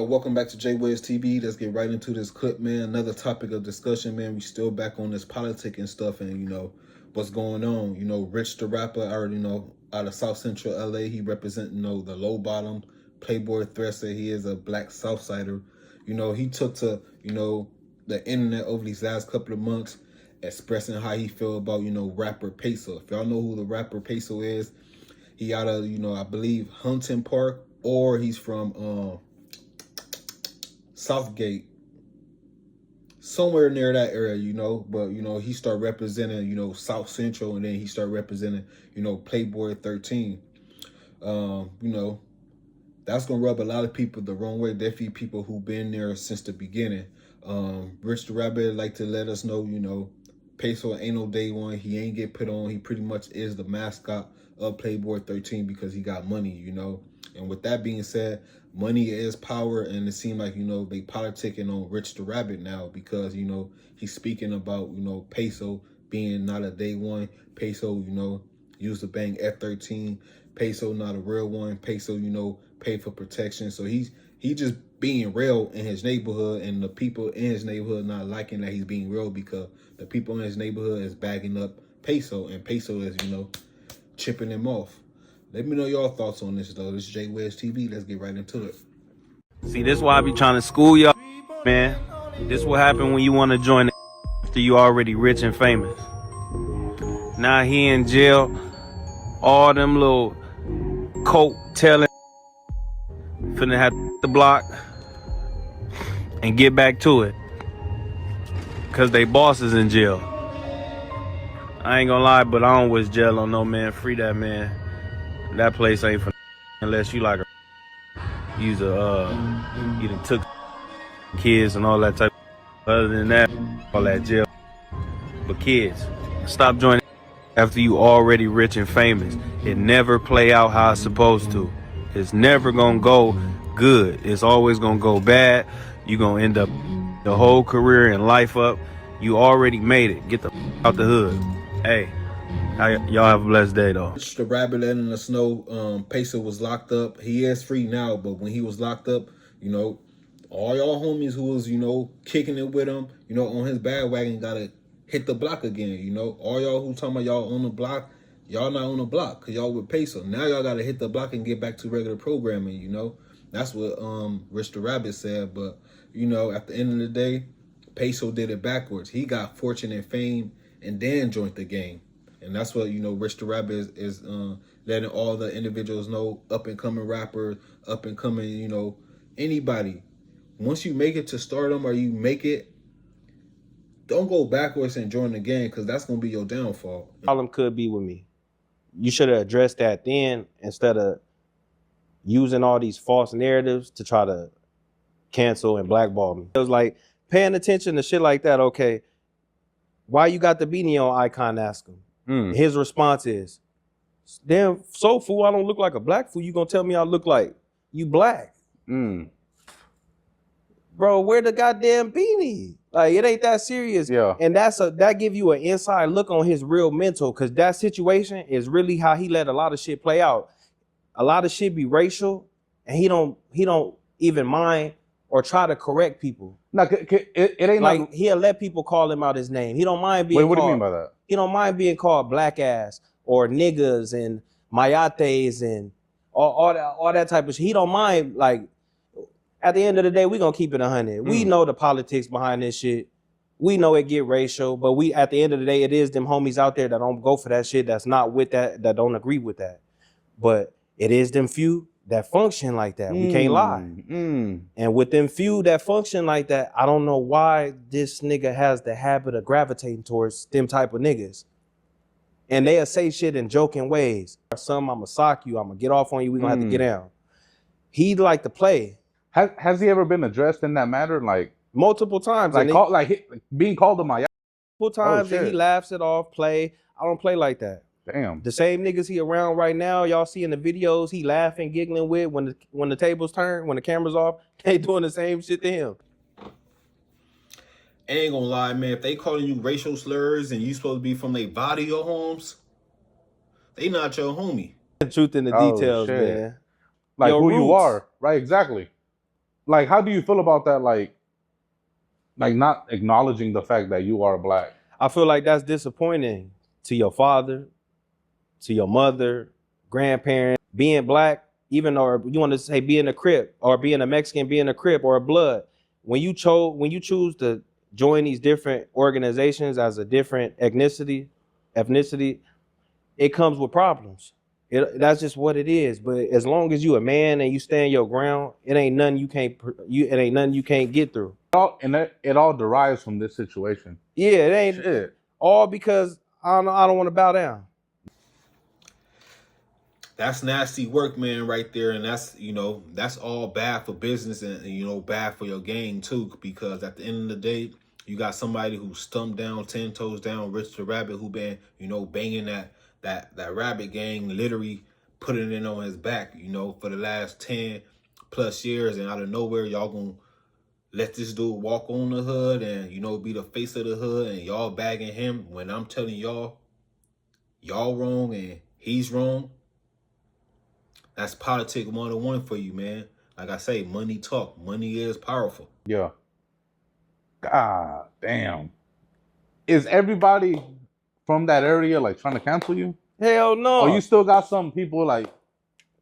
Welcome back to Jwiztv. Let's get right into this clip, man. Another topic of discussion, man. We still back on this politic and stuff, and what's going on. Rich the rapper, I already know, out of South Central LA. He represent the low bottom Playboy threat. Said he is a black SouthSider. He took to the internet over these last couple of months, expressing how he feel about rapper Peso. If y'all know who the rapper Peso is, he out of I believe Huntington Park, or he's from Southgate, somewhere near that area, but he started representing, South Central, and then he started representing, Playboy 13. That's gonna rub a lot of people the wrong way, definitely people who've been there since the beginning. Rich the Rabbit like to let us know, Peso ain't no day one, he ain't get put on, he pretty much is the mascot of Playboy 13 because he got money, And with that being said, money is power, and it seemed like, they politicking on Rich the Rabbit now because, he's speaking about, Peso being not a day one. Peso, used to bang F-13. Peso not a real one. Peso, pay for protection. So he just being real in his neighborhood, and the people in his neighborhood not liking that he's being real because the people in his neighborhood is bagging up Peso, and Peso is, chipping him off. Let me know your thoughts on this, though. This is Jwiztv. Let's get right into it. See, this is why I be trying to school y'all, man. This what happen when you want to join after you already rich and famous. Now he in jail. All them little coat telling finna have the block and get back to it. Cause they boss is in jail. I ain't gonna lie, but I don't wish jail on no man. Free that man. That place ain't for unless you like a you done took kids and all that type. Other than that, all that jail. But kids, stop joining after you already rich and famous. It never play out how it's supposed to. It's never gonna go good. It's always gonna go bad. You gonna end up the whole career and life up. You already made it. Get the out the hood. Hey, y'all have a blessed day, though. Rich the Rabbit letting us know Peso was locked up. He is free now, but when he was locked up, all y'all homies who was, kicking it with him, on his bandwagon gotta hit the block again, All y'all who talking about y'all on the block, y'all not on the block because y'all with Peso. Now y'all gotta hit the block and get back to regular programming, That's what Rich the Rabbit said. But, at the end of the day, Peso did it backwards. He got fortune and fame and then joined the game. And that's what, Rich the Rabbit is letting all the individuals know, up-and-coming rappers, up-and-coming, anybody. Once you make it to stardom or you make it, don't go backwards and join the game because that's going to be your downfall. Problem could be with me. You should have addressed that then instead of using all these false narratives to try to cancel and blackball me. It was like paying attention to shit like that. Okay, why you got the beanie on icon? Ask him. His response is, damn, so fool, I don't look like a black fool. You gonna tell me I look like you black? Bro, where the goddamn beanie? Like, it ain't that serious. Yeah. And that give you an inside look on his real mental, because that situation is really how he let a lot of shit play out. A lot of shit be racial, and he don't even mind or try to correct people. No, it ain't like he'll let people call him out his name. He don't mind being. Wait, what do you mean by that? He don't mind being called black ass or niggas and mayates and all that type of shit. He don't mind. Like, at the end of the day, we gonna keep it 100. We know the politics behind this shit. We know it get racial, but at the end of the day, it is them homies out there that don't go for that shit, that's not with that don't agree with that. But it is them few that function like that. We can't lie. And with them few that function like that, I don't know why this nigga has the habit of gravitating towards them type of niggas. And they'll say shit in joking ways. Some, I'ma sock you, I'ma get off on you, we gonna have to get down. He'd like to play. Has he ever been addressed in that matter? Like multiple times. Like, being called a my multiple times, and he laughs it off, play. I don't play like that. Damn. The same niggas he around right now, y'all see in the videos, he laughing, giggling with when the tables turn, when the camera's off, they doing the same shit to him. I ain't gonna lie, man. If they calling you racial slurs and you supposed to be from their body or homes, they not your homie. The truth in the details, man. Like your who roots. you are. Right, exactly. Like, how do you feel about that? Like not acknowledging the fact that you are black. I feel like that's disappointing to your father, to your mother, grandparents. Being black, even or you want to say being a Crip or being a Mexican, being a Crip or a Blood. When you choose to join these different organizations as a different ethnicity, it comes with problems. That's just what it is. But as long as you a man and you stand your ground, it ain't nothing you can't get through. It all derives from this situation. Yeah, it ain't Shit. all because I don't want to bow down. That's nasty work, man, right there. And that's, that's all bad for business and, bad for your game too. Because at the end of the day, you got somebody who's stumped down, 10 toes down, Rich the Rabbit, who been, banging that rabbit gang, literally putting it on his back, for the last 10 plus years. And out of nowhere, y'all gonna let this dude walk on the hood and, be the face of the hood, and y'all bagging him when I'm telling y'all wrong and he's wrong. That's Politic 101 for you, man. Like I say, money talk. Money is powerful. Yeah. God damn. Is everybody from that area like trying to cancel you? Hell no. Or you still got some people like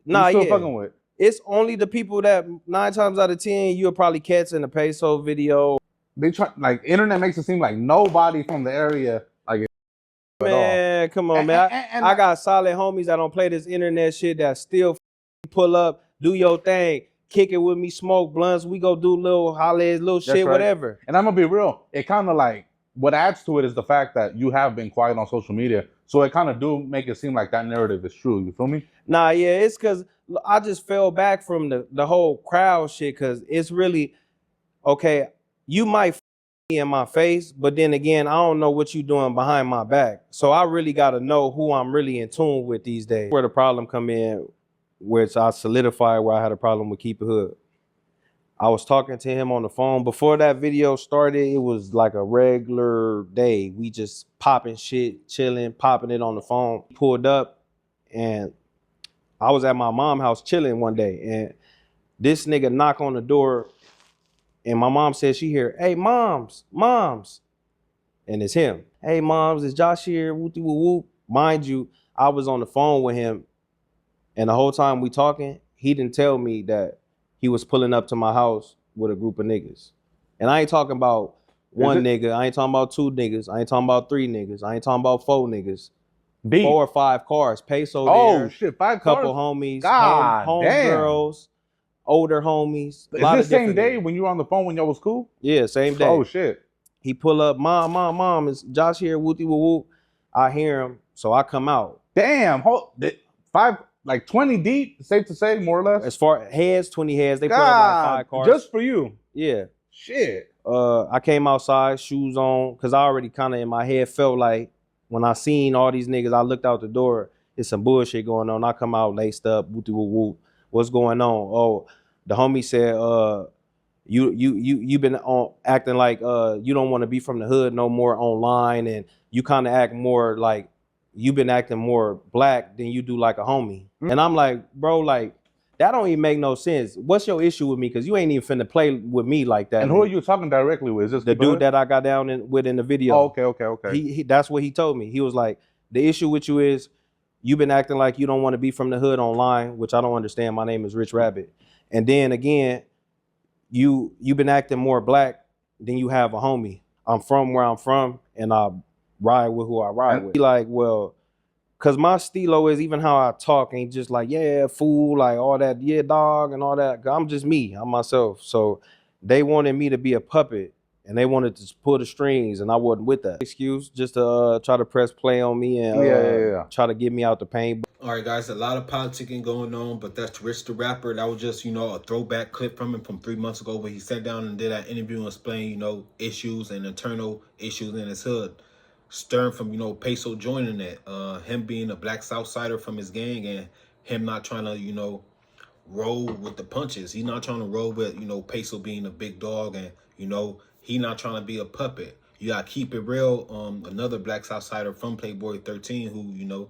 nah, you still yeah. fucking with? It's only the people that 9 times out of 10 you'll probably catch in a peso video. They try, like, internet makes it seem like nobody from the area like man, come on, man. I got solid homies that don't play this internet shit that still pull up, do your thing, kick it with me, smoke blunts. We go do little hollers, little shit, right. Whatever. And I'm gonna be real. It kind of like what adds to it is the fact that you have been quiet on social media, so it kind of do make it seem like that narrative is true. You feel me? Nah, yeah, it's because I just fell back from the whole crowd shit because it's really okay. You might in my face, but then again, I don't know what you doing behind my back. So I really got to know who I'm really in tune with these days. Where the problem come in, where I solidify where I had a problem with Keep It Hood. I was talking to him on the phone. Before that video started, it was like a regular day. We just popping shit, chilling, popping it on the phone. Pulled up, and I was at my mom's house chilling one day, and this nigga knock on the door. And my mom said she hear, hey, moms. And it's him. Hey, moms, is Josh here? Whoop, whoop, whoop. Mind you, I was on the phone with him. And the whole time we talking, he didn't tell me that he was pulling up to my house with a group of niggas. And I ain't talking about one nigga. I ain't talking about 2 niggas. I ain't talking about 3 niggas. I ain't talking about 4 niggas. 4 or 5 cars. Peso there. Oh, shit, 5 cars? Couple homies. Home girls. Older homies. Is this same day when you were on the phone when y'all was cool? Yeah, same day. Oh shit. He pull up, mom, is Josh here? Whoopty whoop whoop. I hear him, so I come out. Damn, 5, like 20 deep, safe to say, more or less. As far heads, 20 heads, they put up like 5 cars. Just for you. Yeah. Shit. I came outside, shoes on, because I already kind of in my head felt like when I seen all these niggas, I looked out the door, it's some bullshit going on. I come out laced up, whoopty whoop whoop. What's going on? Oh, the homie said, you been acting like you don't want to be from the hood no more online, and you kind of act more like you been acting more black than you do like a homie. Mm-hmm. And I'm like, bro, like that don't even make no sense. What's your issue with me? Because you ain't even finna play with me like that. And who are you talking directly with? Is this the dude that I got down with in the video? Oh, okay. He that's what he told me. He was like, the issue with you is you've been acting like you don't want to be from the hood online, which I don't understand. My name is Rich Rabbit. And then again, you've been acting more black than you have a homie. I'm from where I'm from, and I ride with who I ride with. He like, well, cause my stilo is even how I talk ain't just like, yeah, fool, like all that, yeah, dog, and all that. I'm just me, I'm myself. So they wanted me to be a puppet, and they wanted to pull the strings, and I wasn't with that. Excuse, just to try to press play on me and try to get me out the pain. All right, guys, a lot of politicking going on, but that's Rich the Rapper. That was just, a throwback clip from him from 3 months ago where he sat down and did that interview and explained, issues and internal issues in his hood. Stern from, Peso joining that. Him being a black SouthSider from his gang and him not trying to, roll with the punches. He's not trying to roll with, Peso being a big dog and, he not trying to be a puppet. You got to keep it real. Another black SouthSider from Playboy 13 who,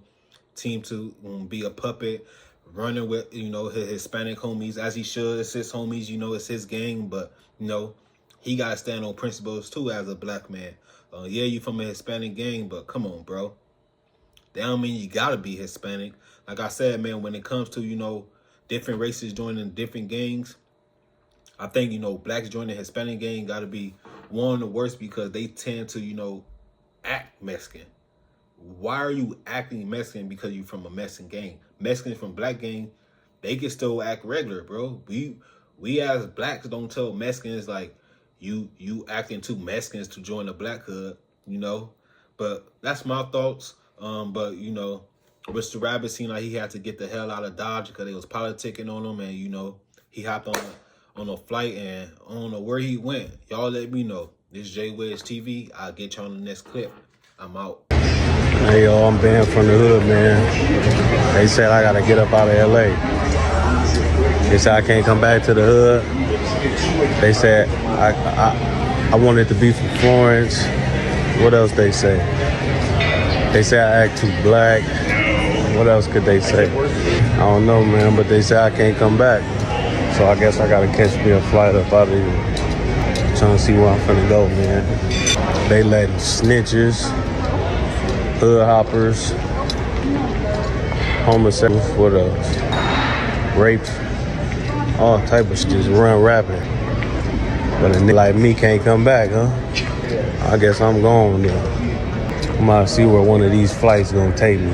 team to be a puppet, running with, you know, his Hispanic homies as he should. It's his homies, you know, it's his gang, but, you know, he got to stand on principles too as a black man. Yeah, you from a Hispanic gang, but come on, bro. That don't mean you got to be Hispanic. Like I said, man, when it comes to, you know, different races joining different gangs, I think, you know, blacks joining Hispanic gang got to be one of the worst because they tend to, you know, act Mexican. Why are you acting Mexican because you from a Mexican gang? Mexicans from black gang, they can still act regular, bro. We as blacks don't tell Mexicans like you acting too Mexicans to join the black hood, you know. But that's my thoughts. But you know, Mr. Rabbit seemed like he had to get the hell out of Dodge because they was politicking on him, and you know, he hopped on a flight and I don't know where he went. Y'all let me know. This is Jwiztv. I'll get you on the next clip. I'm out. Hey, y'all, I'm banned from the hood, man. They said I gotta get up out of LA. They said I can't come back to the hood. They said I wanted to be from Florence. What else they say? They say I act too black. What else could they say? I don't know, man, but they say I can't come back. So I guess I gotta catch me a flight up out of here. Trying to see where I'm finna go, man. They letting snitches, hood hoppers, homosexuals, what else? Rapes, all type of shit just run rapid. But a nigga like me can't come back, huh? I guess I'm gone then. I'm gonna see where one of these flights gonna take me.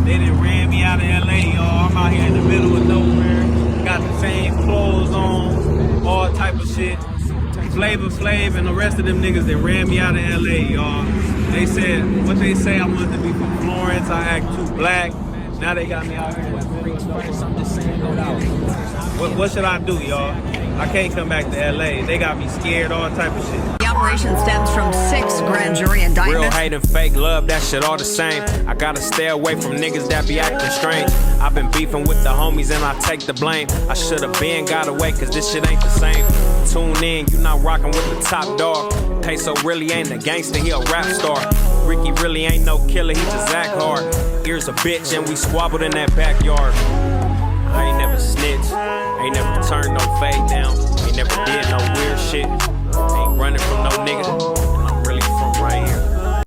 They done ran me out of LA, y'all. I'm out here in the middle of nowhere. Got the same clothes on, all type of shit. Flavor Flav and the rest of them niggas that ran me out of LA, y'all. They said, what they say, I wanted to be from Florence, I act too black. Now they got me out here. What should I do, y'all? I can't come back to LA. They got me scared, all type of shit. The operation stems from 6 grand jury indictments. Real hate and fake love, that shit all the same. I gotta stay away from niggas that be acting strange. I've been beefing with the homies and I take the blame. I should've been got away cause this shit ain't the same. Tune in, you not rocking with the top dog. Peso really ain't a gangster, he a rap star. Ricky really ain't no killer, he just act hard. Here's a bitch and we squabbled in that backyard. I ain't never snitched, ain't never turned no fade down, ain't never did no weird shit. Ain't running from no nigga, and I'm really from right here.